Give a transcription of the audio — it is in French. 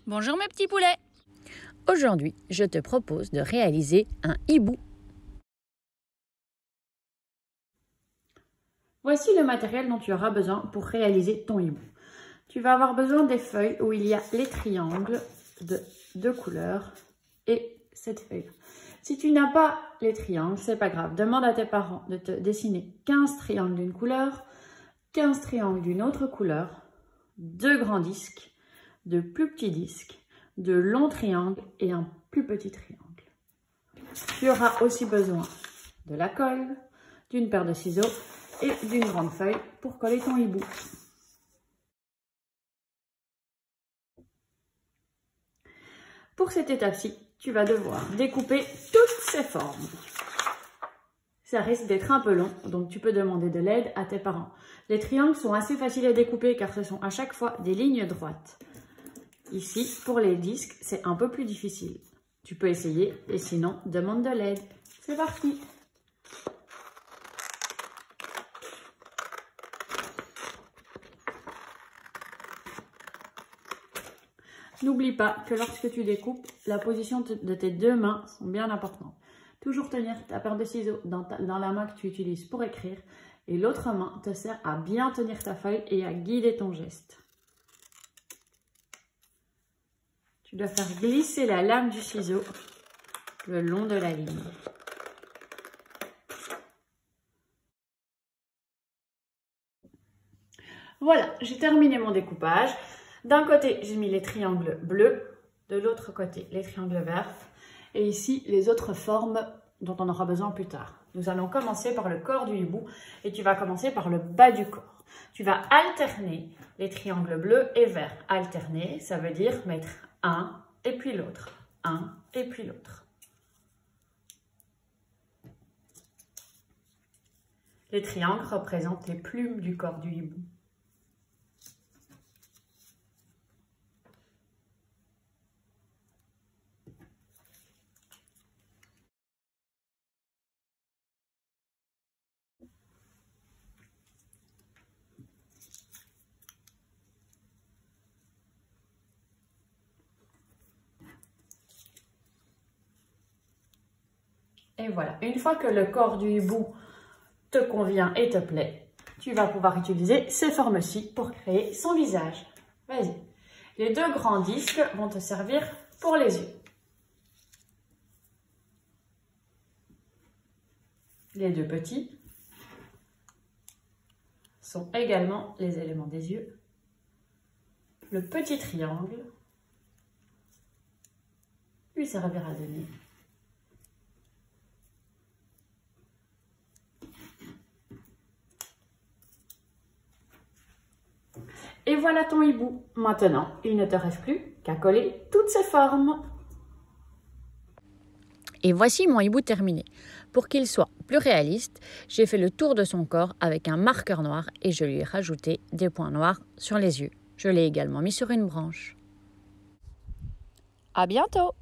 Bonjour mes petits poulets. Aujourd'hui, je te propose de réaliser un hibou. Voici le matériel dont tu auras besoin pour réaliser ton hibou. Tu vas avoir besoin des feuilles où il y a les triangles de deux couleurs et cette feuille. Si tu n'as pas les triangles, c'est pas grave. Demande à tes parents de te dessiner 15 triangles d'une couleur, 15 triangles d'une autre couleur, 2 grands disques, de plus petits disques, de longs triangles et un plus petit triangle. Tu auras aussi besoin de la colle, d'une paire de ciseaux et d'une grande feuille pour coller ton hibou. Pour cette étape-ci, tu vas devoir découper toutes ces formes. Ça risque d'être un peu long, donc tu peux demander de l'aide à tes parents. Les triangles sont assez faciles à découper car ce sont à chaque fois des lignes droites. Ici, pour les disques, c'est un peu plus difficile. Tu peux essayer et sinon, demande de l'aide. C'est parti! N'oublie pas que lorsque tu découpes, la position de tes deux mains sont bien importantes. Toujours tenir ta paire de ciseaux dans la main que tu utilises pour écrire et l'autre main te sert à bien tenir ta feuille et à guider ton geste. Tu dois faire glisser la lame du ciseau le long de la ligne. Voilà, j'ai terminé mon découpage. D'un côté, j'ai mis les triangles bleus, de l'autre côté, les triangles verts, et ici, les autres formes dont on aura besoin plus tard. Nous allons commencer par le corps du hibou et tu vas commencer par le bas du corps. Tu vas alterner les triangles bleus et verts. Alterner, ça veut dire mettre un et puis l'autre, un et puis l'autre. Les triangles représentent les plumes du corps du hibou. Et voilà, une fois que le corps du hibou te convient et te plaît, tu vas pouvoir utiliser ces formes-ci pour créer son visage. Vas-y. Les deux grands disques vont te servir pour les yeux. Les deux petits sont également les éléments des yeux. Le petit triangle lui servira de nez. Et voilà ton hibou. Maintenant, il ne te reste plus qu'à coller toutes ces formes. Et voici mon hibou terminé. Pour qu'il soit plus réaliste, j'ai fait le tour de son corps avec un marqueur noir et je lui ai rajouté des points noirs sur les yeux. Je l'ai également mis sur une branche. À bientôt!